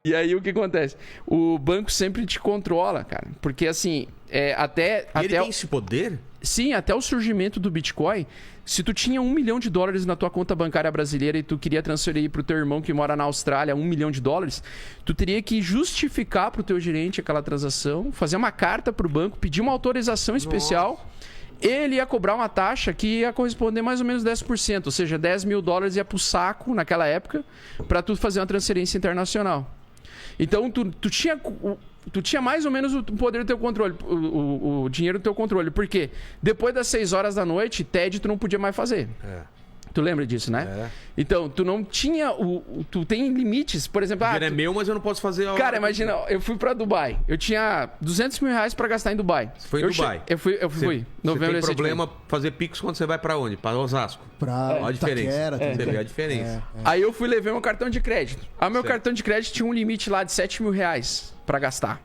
E aí o que acontece? O banco sempre te controla, cara. Porque assim, até ele tem esse poder? Sim, até o surgimento do Bitcoin, se tu tinha $1 milhão na tua conta bancária brasileira e tu queria transferir pro teu irmão que mora na Austrália $1 milhão, tu teria que justificar pro teu gerente aquela transação, fazer uma carta pro banco, pedir uma autorização especial. Ele ia cobrar uma taxa que ia corresponder mais ou menos 10%, ou seja, $10 mil ia pro saco naquela época para tu fazer uma transferência internacional. Então, tu tinha mais ou menos o poder do teu controle, o dinheiro do teu controle. Por quê? Depois das 6 horas da noite, TED tu não podia mais fazer. Tu lembra disso, né? Então, tu não tinha... Tu tem limites, por exemplo... O dinheiro é meu, mas eu não posso fazer... Cara, imagina, eu fui pra Dubai. Eu tinha $200 mil pra gastar em Dubai. Você foi em Dubai? Eu fui. Novembro. Você tem problema fazer Pix quando você vai pra onde? Pra Osasco. Pra a diferença. Itaquera, Você vê a diferença. Aí eu fui levar meu cartão de crédito. Meu cartão de crédito tinha um limite lá de $7 mil pra gastar.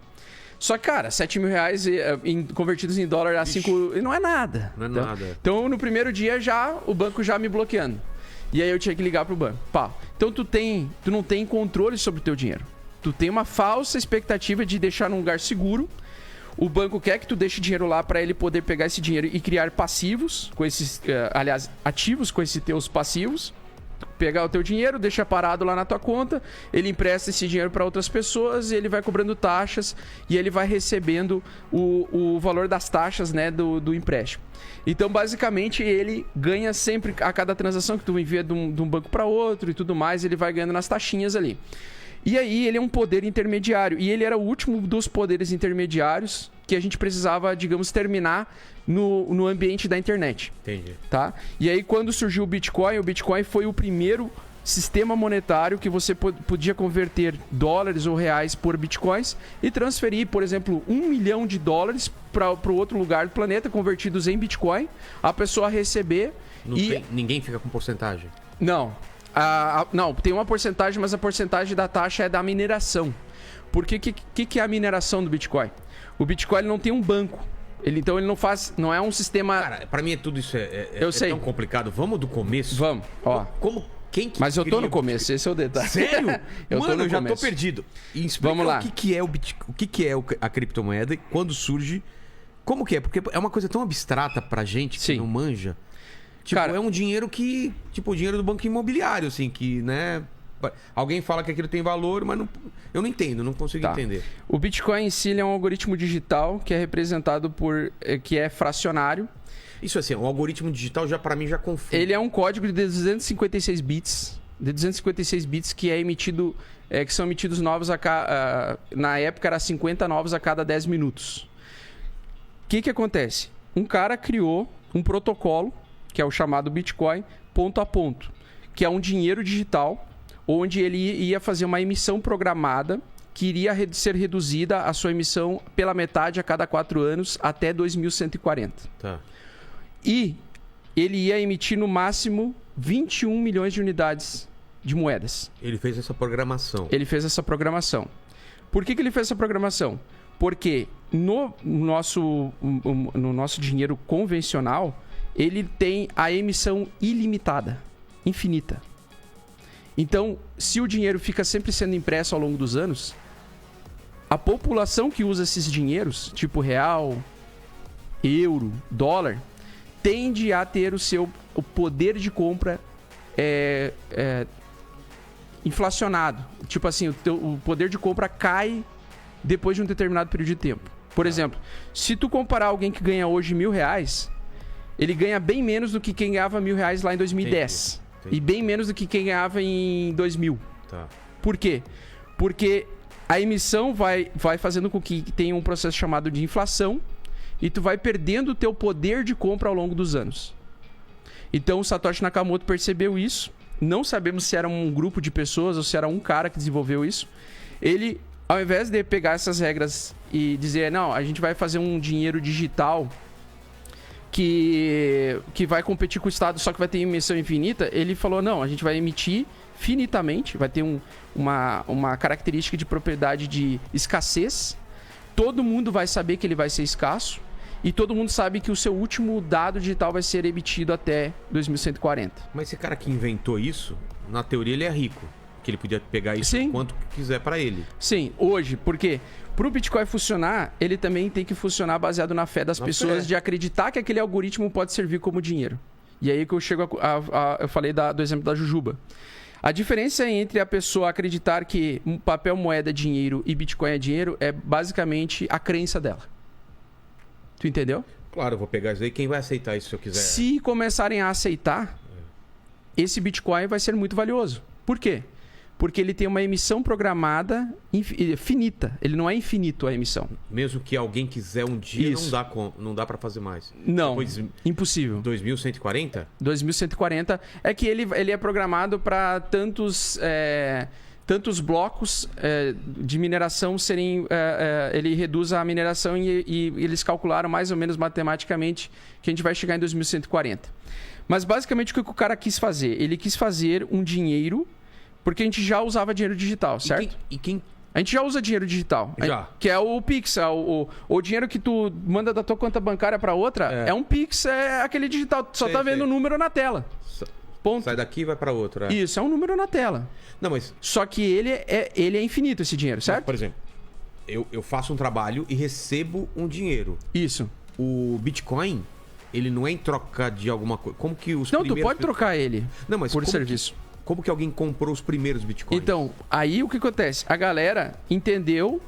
Só que, cara, $7 mil convertidos em dólar a 5... Não é nada. Não é nada. Então, no primeiro dia, o banco já me bloqueando. E aí eu tinha que ligar pro banco. Então, tu não tem controle sobre o teu dinheiro. Tu tem uma falsa expectativa de deixar num lugar seguro. O banco quer que tu deixe dinheiro lá para ele poder pegar esse dinheiro e criar passivos, ativos com esses teus passivos. Pegar o teu dinheiro, deixa parado lá na tua conta, ele empresta esse dinheiro para outras pessoas, ele vai cobrando taxas e ele vai recebendo o valor das taxas, né, do empréstimo. Então, basicamente, ele ganha sempre, a cada transação que tu envia de um banco para outro e tudo mais, ele vai ganhando nas taxinhas ali. E aí ele é um poder intermediário. E ele era o último dos poderes intermediários que a gente precisava, digamos, terminar no ambiente da internet. Entendi. Tá? E aí quando surgiu o Bitcoin foi o primeiro sistema monetário que você podia converter dólares ou reais por bitcoins e transferir, por exemplo, $1 milhão para o outro lugar do planeta, convertidos em Bitcoin, a pessoa receber. Ninguém fica com porcentagem? Não. Não, tem uma porcentagem, mas a porcentagem da taxa é da mineração. Porque que é a mineração do Bitcoin? O Bitcoin ele não tem um banco. Então ele não é um sistema... Cara, pra mim tudo isso Eu sei. tão complicado. Vamos do começo? Vamos, ó. Mas eu tô no começo, esse é o detalhe. Sério? eu já tô perdido. Vamos lá. O que é o Bitcoin? O que é a criptomoeda? Quando surge? Como que é? Porque é uma coisa tão abstrata pra gente que não manja. Tipo, cara, é um dinheiro que... Tipo, o dinheiro do banco imobiliário, assim, que, né... Alguém fala que aquilo tem valor, mas eu não entendo, não consigo entender. O Bitcoin em si é um algoritmo digital que é representado por... que é fracionário. Isso assim, o algoritmo digital já para mim já confunde. Ele é um código de 256 bits. De 256 bits que é emitido... que são emitidos novos na época era 50 novos a cada 10 minutos. O que acontece? Um cara criou um protocolo, que é o chamado Bitcoin, ponto a ponto. Que é um dinheiro digital... onde ele ia fazer uma emissão programada que iria ser reduzida a sua emissão pela metade a cada 4 anos até 2140. Tá. E ele ia emitir no máximo 21 milhões de unidades de moedas. Ele fez essa programação. Por que ele fez essa programação? Porque no nosso dinheiro convencional, ele tem a emissão ilimitada, infinita. Então, se o dinheiro fica sempre sendo impresso ao longo dos anos, a população que usa esses dinheiros, tipo real, euro, dólar, tende a ter o poder de compra inflacionado. Tipo assim, o poder de compra cai depois de um determinado período de tempo. Por exemplo, se tu comparar alguém que ganha hoje R$1.000, ele ganha bem menos do que quem ganhava R$1.000 lá em 2010. Entendi. E bem menos do que quem ganhava em 2000. Tá. Por quê? Porque a emissão vai fazendo com que tenha um processo chamado de inflação e tu vai perdendo o teu poder de compra ao longo dos anos. Então o Satoshi Nakamoto percebeu isso. Não sabemos se era um grupo de pessoas ou se era um cara que desenvolveu isso. Ele, ao invés de pegar essas regras e dizer, não, a gente vai fazer um dinheiro digital que vai competir com o Estado, só que vai ter emissão infinita, ele falou, não, a gente vai emitir finitamente, vai ter uma característica de propriedade de escassez, todo mundo vai saber que ele vai ser escasso, e todo mundo sabe que o seu último dado digital vai ser emitido até 2140. Mas esse cara que inventou isso, na teoria ele é rico. Que ele podia pegar isso quanto quiser para ele. Sim, hoje, porque para o Bitcoin funcionar, ele também tem que funcionar baseado na fé das pessoas de acreditar que aquele algoritmo pode servir como dinheiro. E aí que eu chego eu falei do exemplo da Jujuba. A diferença entre a pessoa acreditar que papel moeda é dinheiro e Bitcoin é dinheiro é basicamente a crença dela. Tu entendeu? Claro, eu vou pegar isso aí. Quem vai aceitar isso se eu quiser? Se começarem a aceitar, esse Bitcoin vai ser muito valioso. Por quê? Porque ele tem uma emissão programada finita. Ele não é infinito a emissão. Mesmo que alguém quiser um dia, não dá para fazer mais. Não, impossível. 2140? 2140 é que ele é programado para tantos blocos de mineração serem... ele reduz a mineração e eles calcularam mais ou menos matematicamente que a gente vai chegar em 2140. Mas basicamente o que o cara quis fazer? Ele quis fazer um dinheiro... Porque a gente já usava dinheiro digital, certo? A gente já usa dinheiro digital. Já. Que é o Pix. O dinheiro que tu manda da tua conta bancária para outra é um Pix, é aquele digital. Tu só tá vendo o número na tela. Ponto. Sai daqui e vai para outra. Isso, é um número na tela. Não, mas... Só que ele é infinito, esse dinheiro, certo? Mas, por exemplo, eu faço um trabalho e recebo um dinheiro. Isso. O Bitcoin, ele não é em troca de alguma coisa. Como que os primeiros... Não, tu pode trocar ele por serviço. Como que alguém comprou os primeiros Bitcoins? Então, aí o que acontece? A galera entendeu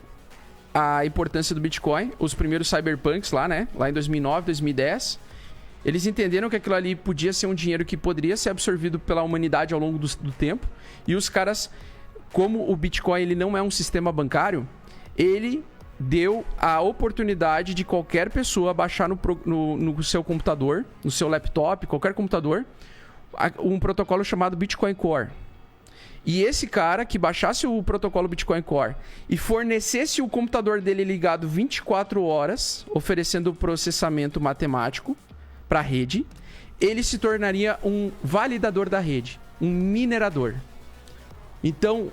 a importância do Bitcoin, os primeiros cyberpunks lá, né? Lá em 2009, 2010. Eles entenderam que aquilo ali podia ser um dinheiro que poderia ser absorvido pela humanidade ao longo do tempo. E os caras, como o Bitcoin ele não é um sistema bancário, ele deu a oportunidade de qualquer pessoa baixar no seu computador, no seu laptop, qualquer computador, um protocolo chamado Bitcoin Core. E esse cara que baixasse o protocolo Bitcoin Core e fornecesse o computador dele ligado 24 horas, oferecendo processamento matemático para a rede, ele se tornaria um validador da rede, um minerador. Então,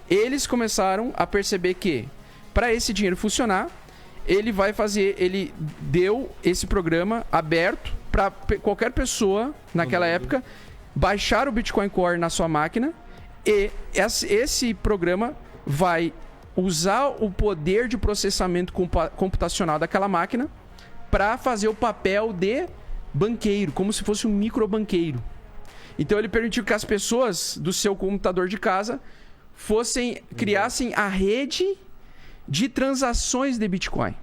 eles começaram a perceber que, para esse dinheiro funcionar, ele deu esse programa aberto para qualquer pessoa, naquela época, baixar o Bitcoin Core na sua máquina e esse programa vai usar o poder de processamento computacional daquela máquina para fazer o papel de banqueiro, como se fosse um microbanqueiro. Então ele permitiu que as pessoas do seu computador de casa criassem a rede de transações de Bitcoin.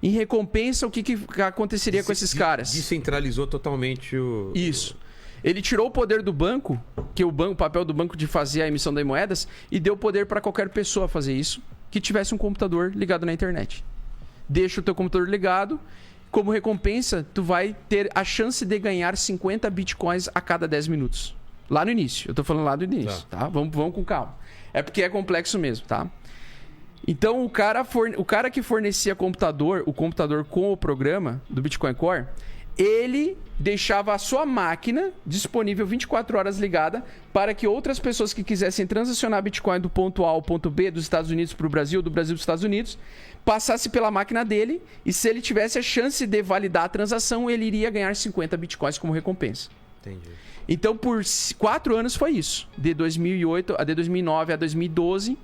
Em recompensa, o que aconteceria com esses caras? Descentralizou totalmente o... Isso. Ele tirou o poder do banco, que o papel do banco de fazer a emissão das moedas, e deu poder para qualquer pessoa fazer isso, que tivesse um computador ligado na internet. Deixa o teu computador ligado, como recompensa, tu vai ter a chance de ganhar 50 bitcoins a cada 10 minutos. Lá no início. Eu tô falando lá do início, tá? Vamos com calma. É porque é complexo mesmo, tá? Então, o cara que fornecia o computador com o programa do Bitcoin Core, ele deixava a sua máquina disponível 24 horas ligada para que outras pessoas que quisessem transacionar Bitcoin do ponto A ao ponto B, dos Estados Unidos para o Brasil, do Brasil para os Estados Unidos, passasse pela máquina dele e se ele tivesse a chance de validar a transação, ele iria ganhar 50 Bitcoins como recompensa. Entendi. Então, por 4 anos foi isso. De 2009 a 2012...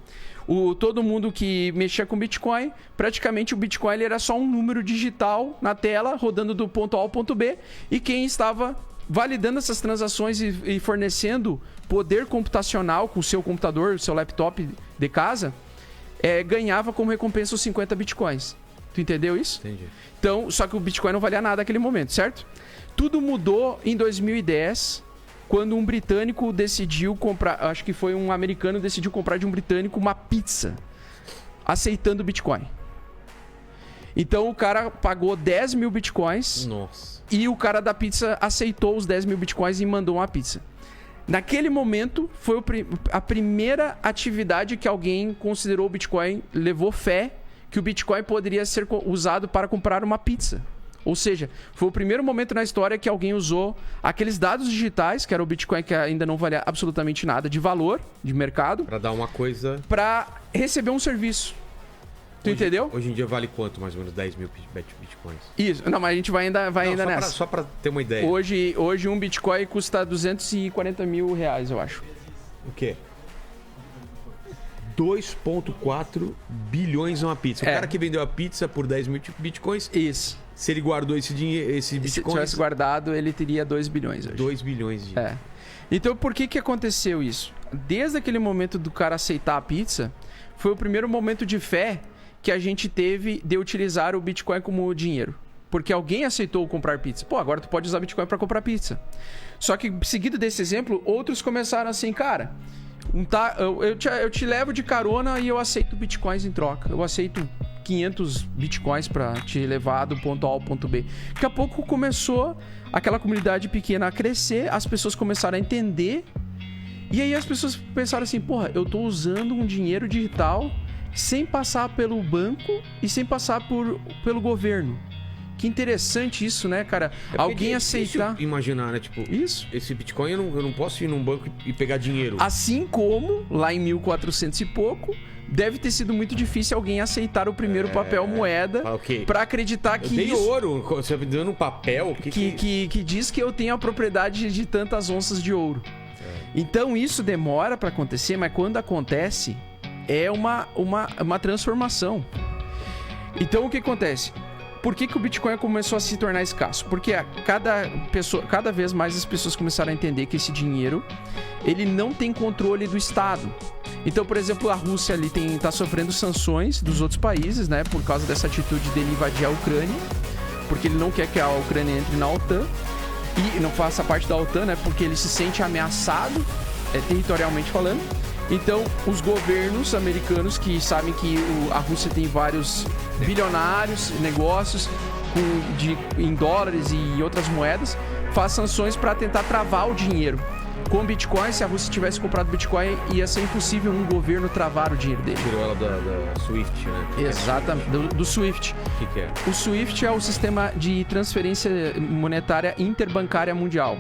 todo mundo que mexia com Bitcoin, praticamente o Bitcoin ele era só um número digital na tela, rodando do ponto A ao ponto B, e quem estava validando essas transações e fornecendo poder computacional com o seu computador, o seu laptop de casa, ganhava como recompensa os 50 Bitcoins. Tu entendeu isso? Entendi. Então, só que o Bitcoin não valia nada naquele momento, certo? Tudo mudou em 2010... quando um britânico decidiu comprar... Acho que foi um americano decidiu comprar de um britânico uma pizza, aceitando Bitcoin. Então o cara pagou 10 mil Bitcoins. Nossa. E o cara da pizza aceitou os 10 mil Bitcoins e mandou uma pizza. Naquele momento, foi a primeira atividade que alguém considerou o Bitcoin, levou fé que o Bitcoin poderia ser usado para comprar uma pizza. Ou seja, foi o primeiro momento na história que alguém usou aqueles dados digitais, que era o Bitcoin que ainda não valia absolutamente nada de valor, de mercado. Para dar uma coisa... para receber um serviço. Tu entendeu? Hoje em dia vale quanto, mais ou menos, 10 mil Bitcoins? Isso. Não, mas a gente vai ainda nessa. Só para ter uma ideia. Hoje um Bitcoin custa 240 mil reais, eu acho. O quê? 2,4 bilhões uma pizza. O cara que vendeu a pizza por 10 mil bitcoins... Isso. Se ele guardou esse dinheiro, esse bitcoin... Se tivesse guardado, ele teria 2 bilhões hoje. 2 bilhões de... Então, por que aconteceu isso? Desde aquele momento do cara aceitar a pizza, foi o primeiro momento de fé que a gente teve de utilizar o Bitcoin como dinheiro. Porque alguém aceitou comprar pizza. Pô, agora tu pode usar Bitcoin para comprar pizza. Só que, seguido desse exemplo, outros começaram assim, cara... eu te levo de carona e eu aceito bitcoins em troca. Eu aceito 500 bitcoins pra te levar do ponto A ao ponto B. Daqui a pouco começou aquela comunidade pequena a crescer, as pessoas começaram a entender. E aí as pessoas pensaram assim, porra, eu tô usando um dinheiro digital sem passar pelo banco e sem passar pelo governo. Que interessante isso, né, cara? Alguém aceitar... Imaginar, né? Tipo, isso. Esse Bitcoin eu não posso ir num banco e pegar dinheiro. Assim como, lá em 1400 e pouco, deve ter sido muito difícil alguém aceitar o primeiro papel moeda pra acreditar que tem ouro. Você tá dando um papel... Que diz que eu tenho a propriedade de tantas onças de ouro. Então isso demora pra acontecer, mas quando acontece, é uma transformação. Então o que acontece? Por que o Bitcoin começou a se tornar escasso? Porque cada vez mais as pessoas começaram a entender que esse dinheiro, ele não tem controle do Estado. Então, por exemplo, a Rússia ali tá sofrendo sanções dos outros países, né? Por causa dessa atitude dele invadir a Ucrânia. Porque ele não quer que a Ucrânia entre na OTAN. E não faça parte da OTAN, né? Porque ele se sente ameaçado, territorialmente falando. Então, os governos americanos que sabem que a Rússia tem vários bilionários, negócios em dólares e outras moedas, faz sanções para tentar travar o dinheiro. Com Bitcoin, se a Rússia tivesse comprado Bitcoin, ia ser impossível um governo travar o dinheiro dele. Tirou ela da SWIFT, né? Exatamente, do SWIFT. O que é? O SWIFT é o sistema de transferência monetária interbancária mundial.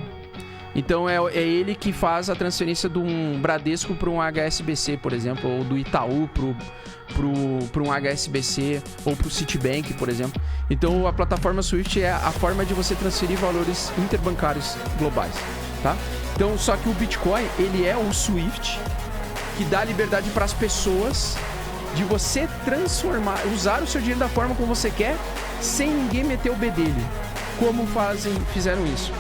Então é ele que faz a transferência de um Bradesco para um HSBC, por exemplo, ou do Itaú para um HSBC, ou para o Citibank, por exemplo. Então a plataforma SWIFT é a forma de você transferir valores interbancários globais, tá? Então, só que o Bitcoin, ele é o SWIFT que dá liberdade para as pessoas de você transformar, usar o seu dinheiro da forma como você quer, sem ninguém meter o bedelho. Como fizeram isso?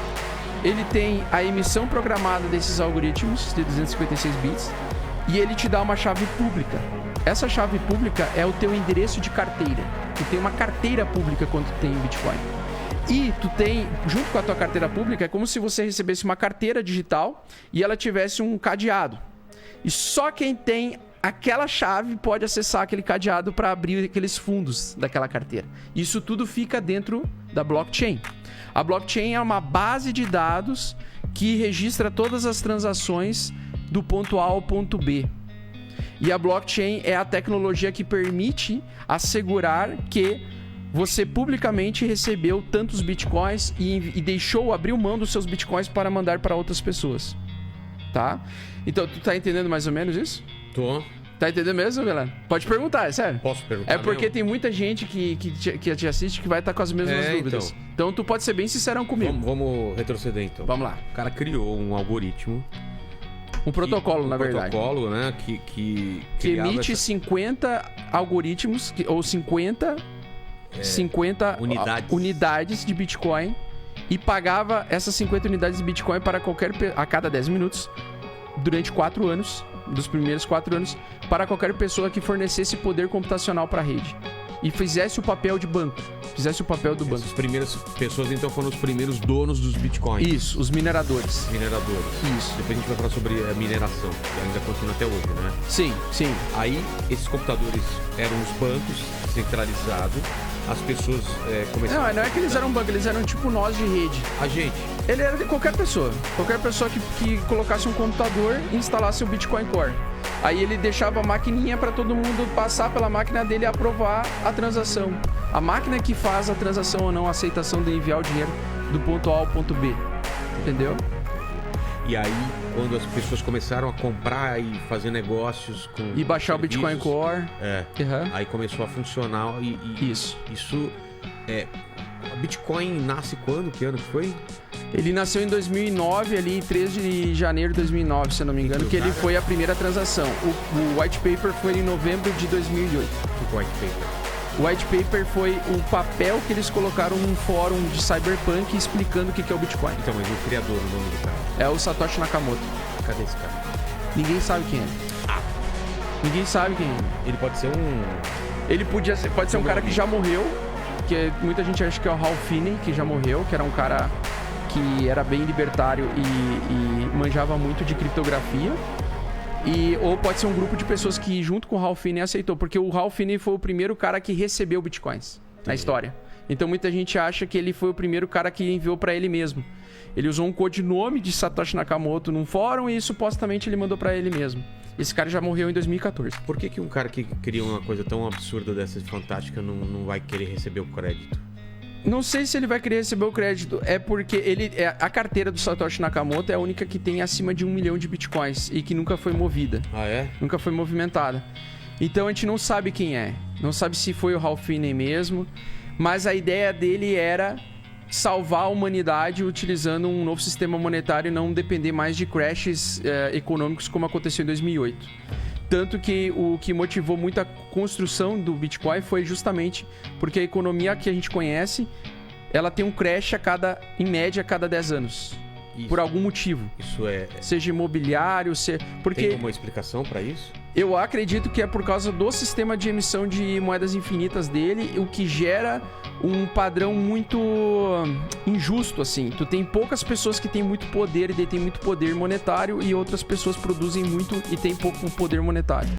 Ele tem a emissão programada desses algoritmos de 256 bits e ele te dá uma chave pública. Essa chave pública é o teu endereço de carteira. Tu tem uma carteira pública quando tu tem Bitcoin. E tu tem, junto com a tua carteira pública, é como se você recebesse uma carteira digital e ela tivesse um cadeado. E só quem tem aquela chave pode acessar aquele cadeado para abrir aqueles fundos daquela carteira. Isso tudo fica dentro da blockchain. A blockchain é uma base de dados que registra todas as transações do ponto A ao ponto B. E a blockchain é a tecnologia que permite assegurar que você publicamente recebeu tantos bitcoins e abriu mão dos seus bitcoins para mandar para outras pessoas. Tá? Então, tu tá entendendo mais ou menos isso? Tô. Tá entendendo mesmo, galera? Pode perguntar, é sério. Posso perguntar? É porque tem muita gente que te assiste que vai estar com as mesmas dúvidas. Então tu pode ser bem sincerão comigo. Vamos retroceder então. Vamos lá. O cara criou um algoritmo. Um protocolo, na verdade. Um protocolo, né? Que emite 50 algoritmos, ou 50 unidades de Bitcoin e pagava essas 50 unidades de Bitcoin para a cada 10 minutos durante 4 anos. Dos primeiros 4 anos, para qualquer pessoa que fornecesse poder computacional para a rede e fizesse o papel de banco, fizesse o papel do banco. As primeiras pessoas, então, foram os primeiros donos dos bitcoins. Isso, os mineradores. Isso. Depois a gente vai falar sobre a mineração, que ainda continua até hoje, né? Sim. Aí, esses computadores eram os bancos centralizados. As pessoas começaram... Não é que eles eram banco, eles eram tipo nós de rede. A gente. Ele era de qualquer pessoa. Qualquer pessoa que colocasse um computador e instalasse o Bitcoin Core. Aí ele deixava a maquininha para todo mundo passar pela máquina dele e aprovar a transação. A máquina que faz a transação ou não, a aceitação de enviar o dinheiro do ponto A ao ponto B. Entendeu? E aí, quando as pessoas começaram a comprar e fazer negócios com... E baixar o Bitcoin Core. Aí começou a funcionar Isso. A Bitcoin nasce quando? Que ano que foi? Ele nasceu em 2009, ali em 3 de janeiro de 2009, se eu não me engano, que ele foi a primeira transação. O white paper foi em novembro de 2008. O white paper? O white paper foi o papel que eles colocaram num fórum de cyberpunk explicando o que é o Bitcoin. Então, mas o criador, o nome do cara? É o Satoshi Nakamoto. Cadê esse cara? Ninguém sabe quem é. Ninguém sabe quem é. Ele pode ser um... Ele pode ser um cara que já morreu, que muita gente acha que é o Ralph Finney, que já morreu, que era um cara que era bem libertário e manjava muito de criptografia. Ou pode ser um grupo de pessoas que, junto com o Ralph Finney, aceitou. Porque o Ralph Finney foi o primeiro cara que recebeu bitcoins na história. Então muita gente acha que ele foi o primeiro cara que enviou pra ele mesmo. Ele usou um codinome de Satoshi Nakamoto num fórum e supostamente ele mandou pra ele mesmo. Esse cara já morreu em 2014. Por que um cara que cria uma coisa tão absurda dessa fantástica não vai querer receber o crédito? Não sei se ele vai querer receber o crédito. É porque a carteira do Satoshi Nakamoto é a única que tem acima de 1 milhão de bitcoins e que nunca foi movida. Ah, é? Nunca foi movimentada. Então a gente não sabe quem é. Não sabe se foi o Ralph Finney mesmo. Mas a ideia dele era salvar a humanidade utilizando um novo sistema monetário e não depender mais de crashes econômicos como aconteceu em 2008. Tanto que o que motivou muito a construção do Bitcoin foi justamente porque a economia que a gente conhece, ela tem um crash em média a cada 10 anos. Isso. Por algum motivo. Isso é... Seja imobiliário, porque... Tem uma explicação para isso? Eu acredito que é por causa do sistema de emissão de moedas infinitas dele, o que gera um padrão muito injusto, assim. Tu tem poucas pessoas que têm muito poder e detêm muito poder monetário e outras pessoas produzem muito e têm pouco poder monetário.